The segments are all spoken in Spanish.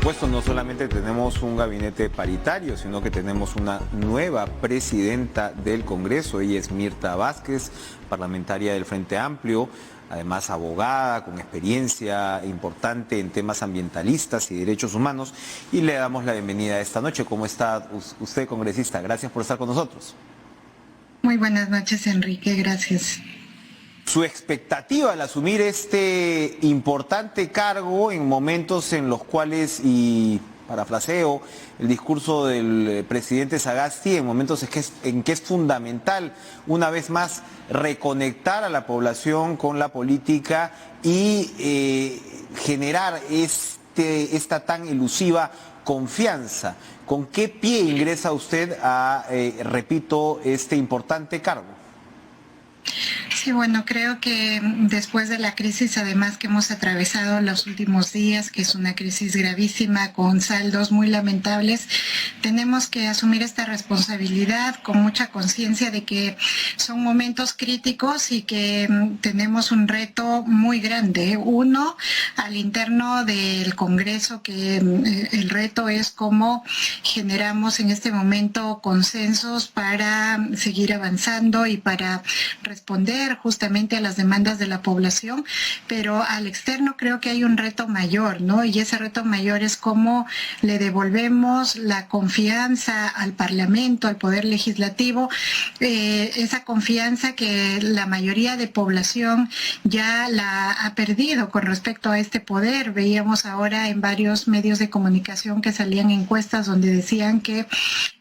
supuesto, no solamente tenemos un gabinete paritario, sino que tenemos una nueva presidenta del Congreso. Ella es Mirta Vázquez, parlamentaria del Frente Amplio, además abogada, con experiencia importante en temas ambientalistas y derechos humanos. Y le damos la bienvenida esta noche. ¿Cómo está usted, congresista? Gracias por estar con nosotros. Muy buenas noches, Enrique. Gracias. Su expectativa al asumir este importante cargo en momentos en los cuales, y parafraseo el discurso del presidente Sagasti, en momentos en que es fundamental, una vez más, reconectar a la población con la política y generar esta tan elusiva confianza. ¿Con qué pie ingresa usted a, repito, este importante cargo? Sí, bueno, creo que después de la crisis, además que hemos atravesado los últimos días, que es una crisis gravísima con saldos muy lamentables, tenemos que asumir esta responsabilidad con mucha conciencia de que son momentos críticos y que tenemos un reto muy grande. Uno, al interno del Congreso, que el reto es cómo generamos en este momento consensos para seguir avanzando y para responder justamente a las demandas de la población, pero al externo creo que hay un reto mayor, ¿no? Y ese reto mayor es cómo le devolvemos la confianza al Parlamento, al Poder Legislativo, esa confianza que la mayoría de población ya la ha perdido con respecto a este poder. Veíamos ahora en varios medios de comunicación que salían encuestas donde decían que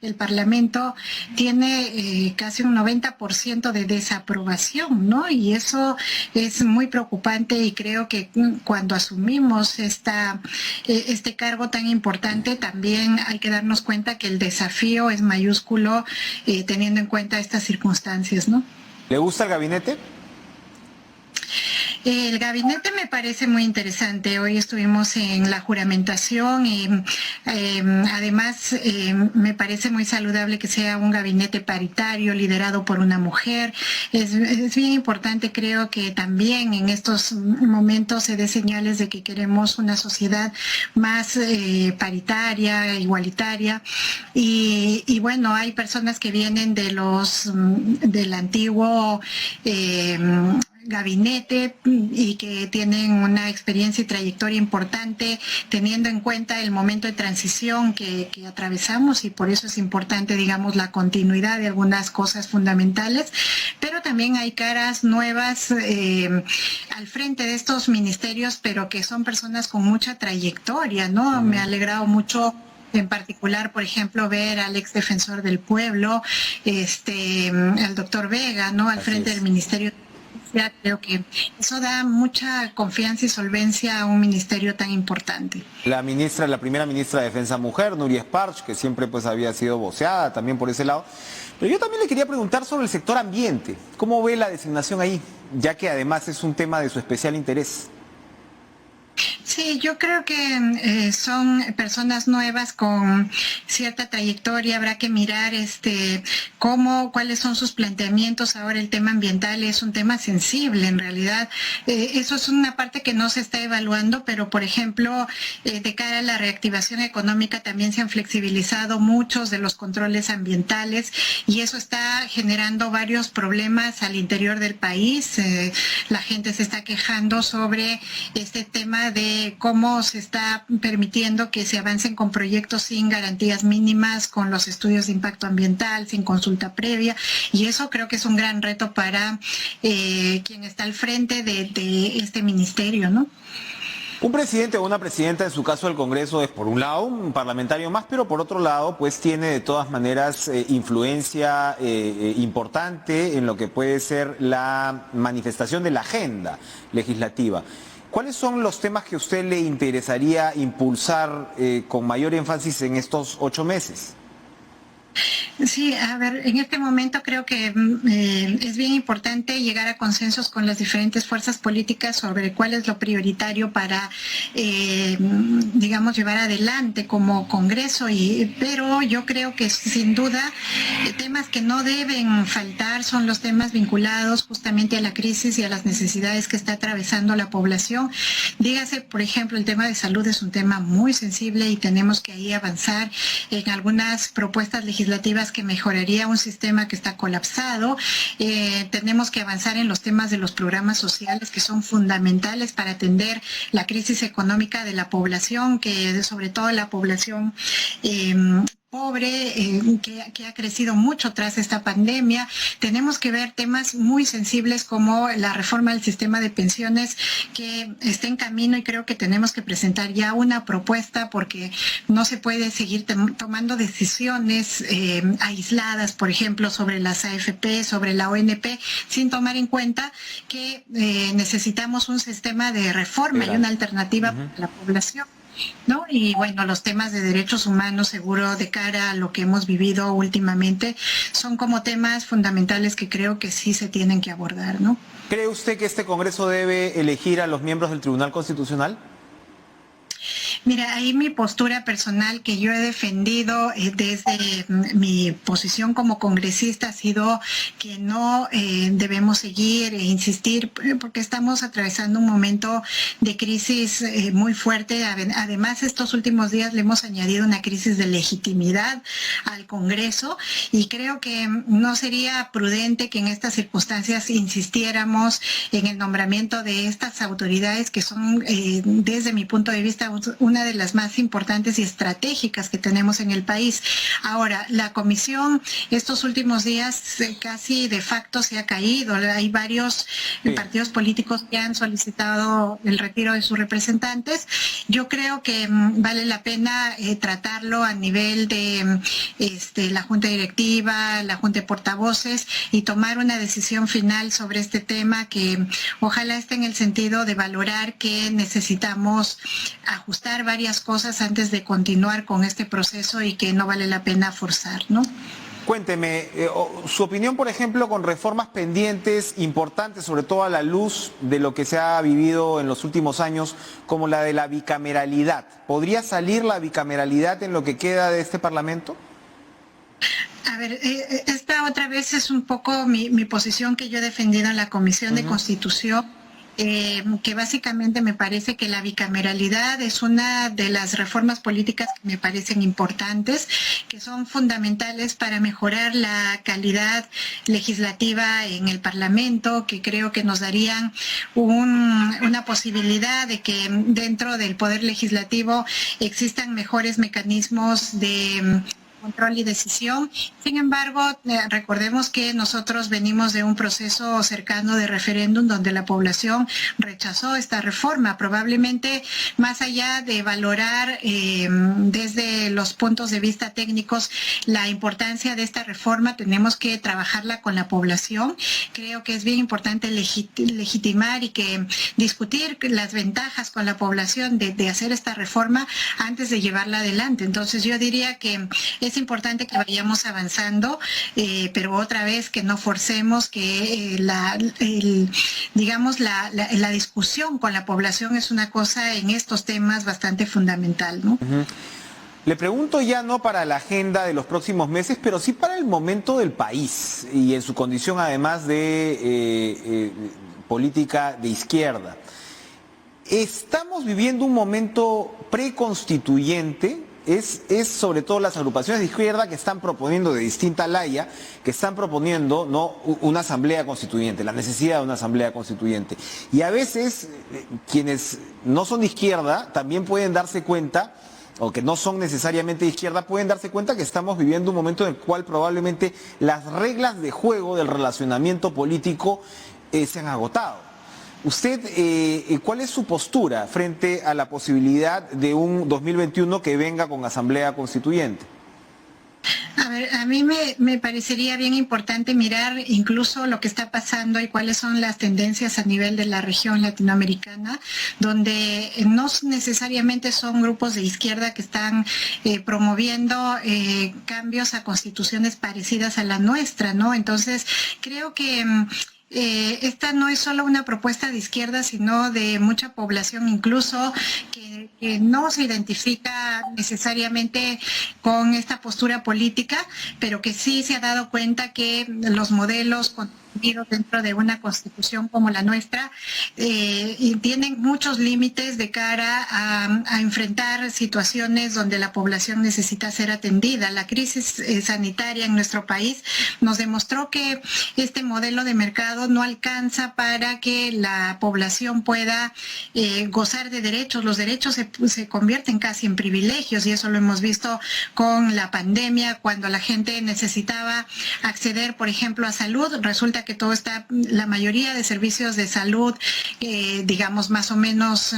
el Parlamento tiene casi un 90% de desaprobación, ¿no? Y eso es muy preocupante y creo que cuando asumimos este cargo tan importante también hay que darnos cuenta que el desafío es mayúsculo teniendo en cuenta estas circunstancias, ¿no? ¿Le gusta el gabinete? El gabinete me parece muy interesante. Hoy estuvimos en la juramentación y además me parece muy saludable que sea un gabinete paritario liderado por una mujer. Es bien importante, creo que también en estos momentos se dé señales de que queremos una sociedad más paritaria, igualitaria. Y bueno, hay personas que vienen del antiguo gabinete y que tienen una experiencia y trayectoria importante, teniendo en cuenta el momento de transición que atravesamos, y por eso es importante, digamos, la continuidad de algunas cosas fundamentales, pero también hay caras nuevas al frente de estos ministerios, pero que son personas con mucha trayectoria, ¿no? Me ha alegrado mucho en particular, por ejemplo, ver al ex defensor del pueblo, al doctor Vega, ¿no? Al frente del Ministerio. Creo que eso da mucha confianza y solvencia a un ministerio tan importante. La primera ministra de Defensa mujer, Nuria Esparch, que siempre pues había sido voceada también por ese lado. Pero yo también le quería preguntar sobre el sector ambiente. ¿Cómo ve la designación ahí? Ya que además es un tema de su especial interés. Sí, yo creo que son personas nuevas con cierta trayectoria. Habrá que mirar cuáles son sus planteamientos. Ahora el tema ambiental es un tema sensible, en realidad. Eso es una parte que no se está evaluando, pero por ejemplo, de cara a la reactivación económica también se han flexibilizado muchos de los controles ambientales y eso está generando varios problemas al interior del país. La gente se está quejando sobre este tema de cómo se está permitiendo que se avancen con proyectos sin garantías mínimas, con los estudios de impacto ambiental, sin consulta previa, y eso creo que es un gran reto para quien está al frente de este ministerio, ¿no? Un presidente o una presidenta, en su caso del Congreso, es por un lado un parlamentario más, pero por otro lado pues tiene de todas maneras influencia importante en lo que puede ser la manifestación de la agenda legislativa. ¿Cuáles son los temas que a usted le interesaría impulsar con mayor énfasis en estos 8 meses? Sí, a ver, en este momento creo que es bien importante llegar a consensos con las diferentes fuerzas políticas sobre cuál es lo prioritario para, digamos, llevar adelante como Congreso. Pero yo creo que sin duda temas que no deben faltar son los temas vinculados justamente a la crisis y a las necesidades que está atravesando la población. Dígase, por ejemplo, el tema de salud es un tema muy sensible y tenemos que ahí avanzar en algunas propuestas legislativas que mejoraría un sistema que está colapsado. Tenemos que avanzar en los temas de los programas sociales que son fundamentales para atender la crisis económica de la población, que sobre todo la población pobre, que ha crecido mucho tras esta pandemia. Tenemos que ver temas muy sensibles como la reforma del sistema de pensiones, que está en camino, y creo que tenemos que presentar ya una propuesta, porque no se puede seguir tomando decisiones aisladas, por ejemplo, sobre las AFP, sobre la ONP, sin tomar en cuenta que necesitamos un sistema de reforma y una alternativa para la población, ¿no? Y bueno, los temas de derechos humanos, seguro, de cara a lo que hemos vivido últimamente, son como temas fundamentales que creo que sí se tienen que abordar, ¿no? ¿Cree usted que este Congreso debe elegir a los miembros del Tribunal Constitucional? Mira, ahí mi postura personal que yo he defendido desde mi posición como congresista ha sido que no debemos seguir e insistir, porque estamos atravesando un momento de crisis muy fuerte. Además, estos últimos días le hemos añadido una crisis de legitimidad al Congreso, y creo que no sería prudente que en estas circunstancias insistiéramos en el nombramiento de estas autoridades que son, desde mi punto de vista, una de las más importantes y estratégicas que tenemos en el país. Ahora, la comisión estos últimos días casi de facto se ha caído. Hay varios partidos políticos que han solicitado el retiro de sus representantes. Yo creo que vale la pena tratarlo a nivel de la Junta Directiva, la Junta de Portavoces, y tomar una decisión final sobre este tema, que ojalá esté en el sentido de valorar que necesitamos ajustar varias cosas antes de continuar con este proceso y que no vale la pena forzar, ¿no? Cuénteme, su opinión, por ejemplo, con reformas pendientes importantes, sobre todo a la luz de lo que se ha vivido en los últimos años, como la de la bicameralidad. ¿Podría salir la bicameralidad en lo que queda de este Parlamento? A ver, esta otra vez es un poco mi posición que yo he defendido en la Comisión de Constitución. Que básicamente me parece que la bicameralidad es una de las reformas políticas que me parecen importantes, que son fundamentales para mejorar la calidad legislativa en el Parlamento, que creo que nos darían una posibilidad de que dentro del Poder Legislativo existan mejores mecanismos de control y decisión. Sin embargo, recordemos que nosotros venimos de un proceso cercano de referéndum donde la población rechazó esta reforma. Probablemente, más allá de valorar desde los puntos de vista técnicos la importancia de esta reforma, tenemos que trabajarla con la población. Creo que es bien importante legitimar y que discutir las ventajas con la población de hacer esta reforma antes de llevarla adelante. Entonces, yo diría que es importante que vayamos avanzando, pero otra vez que no forcemos, que la discusión con la población es una cosa en estos temas bastante fundamental, ¿no? Le pregunto ya no para la agenda de los próximos meses, pero sí para el momento del país y en su condición además de política de izquierda. Estamos viviendo un momento preconstituyente. Es sobre todo las agrupaciones de izquierda que están proponiendo, de distinta laya, que están proponiendo, ¿no?, una asamblea constituyente, la necesidad de una asamblea constituyente. Y a veces quienes no son de izquierda también pueden darse cuenta, o que no son necesariamente de izquierda, pueden darse cuenta que estamos viviendo un momento en el cual probablemente las reglas de juego del relacionamiento político se han agotado. Usted, ¿cuál es su postura frente a la posibilidad de un 2021 que venga con asamblea constituyente? A ver, a mí me parecería bien importante mirar incluso lo que está pasando y cuáles son las tendencias a nivel de la región latinoamericana, donde no necesariamente son grupos de izquierda que están promoviendo cambios a constituciones parecidas a la nuestra, ¿no? Entonces, creo que esta no es solo una propuesta de izquierda, sino de mucha población incluso que no se identifica necesariamente con esta postura política, pero que sí se ha dado cuenta que los modelos contenidos dentro de una constitución como la nuestra y tienen muchos límites de cara a enfrentar situaciones donde la población necesita ser atendida. La crisis sanitaria en nuestro país nos demostró que este modelo de mercado no alcanza para que la población pueda gozar de derechos. Los derechos se convierten casi en privilegios y eso lo hemos visto con la pandemia, cuando la gente necesitaba acceder, por ejemplo, a salud. Resulta que la mayoría de servicios de salud, digamos más o menos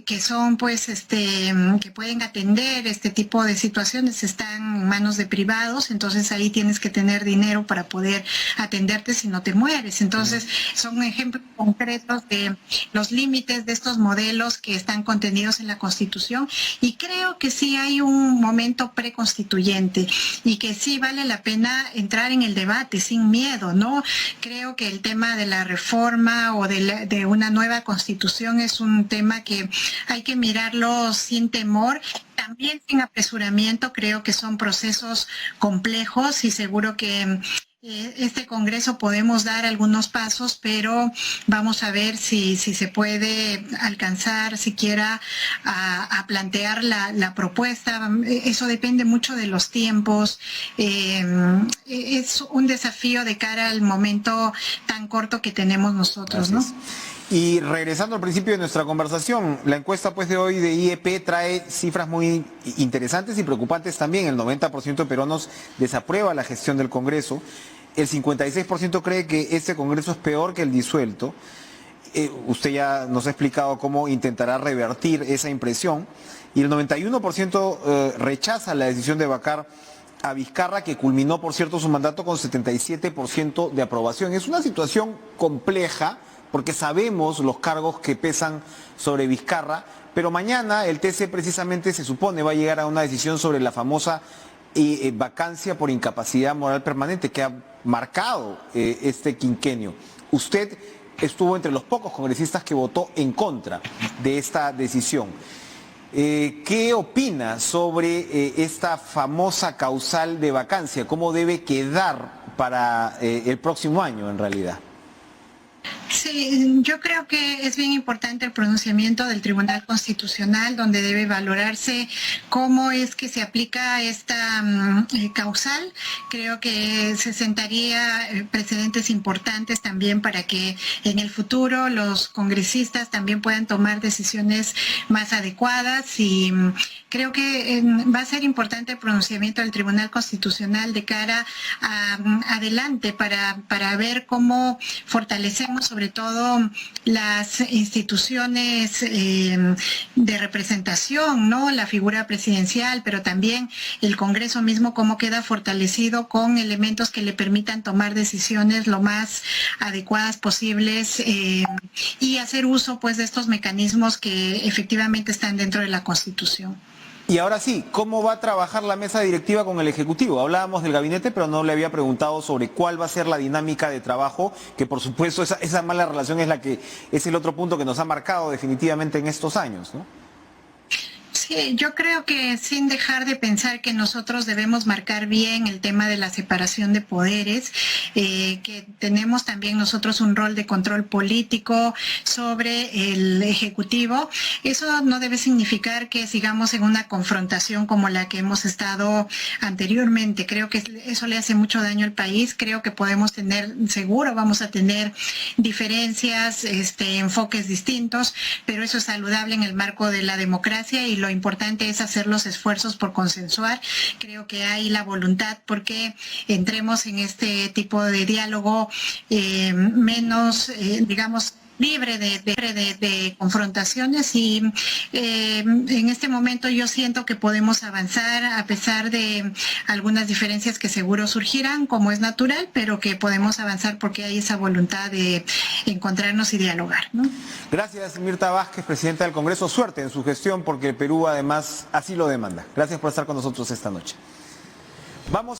que son pues que pueden atender este tipo de situaciones están en manos de privados, entonces ahí tienes que tener dinero para poder atenderte si no te mueres. Entonces son ejemplos concretos de los límites de estos modelos que están contenidos en la Constitución, y creo que sí hay un momento preconstituyente y que sí vale la pena entrar en el debate sin miedo, ¿no? Creo que el tema de la reforma o de una nueva Constitución es un tema que hay que mirarlo sin temor, también sin apresuramiento. Creo que son procesos complejos y seguro que este Congreso podemos dar algunos pasos, pero vamos a ver si se puede alcanzar siquiera a plantear la propuesta. Eso depende mucho de los tiempos. Es un desafío de cara al momento tan corto que tenemos nosotros, ¿no? Y regresando al principio de nuestra conversación, la encuesta pues de hoy de IEP trae cifras muy interesantes y preocupantes también. El 90% de peruanos desaprueba la gestión del Congreso, el 56% cree que este Congreso es peor que el disuelto. Usted ya nos ha explicado cómo intentará revertir esa impresión, y el 91% rechaza la decisión de vacar a Vizcarra, que culminó, por cierto, su mandato con 77% de aprobación. Es una situación compleja, porque sabemos los cargos que pesan sobre Vizcarra, pero mañana el TC precisamente se supone va a llegar a una decisión sobre la famosa vacancia por incapacidad moral permanente que ha marcado este quinquenio. Usted estuvo entre los pocos congresistas que votó en contra de esta decisión. ¿Qué opina sobre esta famosa causal de vacancia? ¿Cómo debe quedar para el próximo año en realidad? Sí, yo creo que es bien importante el pronunciamiento del Tribunal Constitucional, donde debe valorarse cómo es que se aplica esta causal. Creo que se sentaría precedentes importantes también para que en el futuro los congresistas también puedan tomar decisiones más adecuadas, y creo que va a ser importante el pronunciamiento del Tribunal Constitucional de cara a adelante para ver cómo fortalecemos sobre todo las instituciones de representación, ¿no? La figura presidencial, pero también el Congreso mismo, cómo queda fortalecido con elementos que le permitan tomar decisiones lo más adecuadas posibles y hacer uso pues de estos mecanismos que efectivamente están dentro de la Constitución. Y ahora sí, ¿cómo va a trabajar la mesa directiva con el Ejecutivo? Hablábamos del gabinete, pero no le había preguntado sobre cuál va a ser la dinámica de trabajo, que por supuesto esa mala relación es el otro punto que nos ha marcado definitivamente en estos años, ¿no? Sí, yo creo que sin dejar de pensar que nosotros debemos marcar bien el tema de la separación de poderes, que tenemos también nosotros un rol de control político sobre el Ejecutivo. Eso no debe significar que sigamos en una confrontación como la que hemos estado anteriormente. Creo que eso le hace mucho daño al país. Creo que seguro vamos a tener diferencias, enfoques distintos, pero eso es saludable en el marco de la democracia, y lo importante es hacer los esfuerzos por consensuar. Creo que hay la voluntad porque entremos en este tipo de diálogo menos, digamos, libre de confrontaciones y en este momento yo siento que podemos avanzar a pesar de algunas diferencias que seguro surgirán, como es natural, pero que podemos avanzar porque hay esa voluntad de encontrarnos y dialogar, ¿no? Gracias, Mirta Vázquez, presidenta del Congreso. Suerte en su gestión porque el Perú además así lo demanda. Gracias por estar con nosotros esta noche. Vamos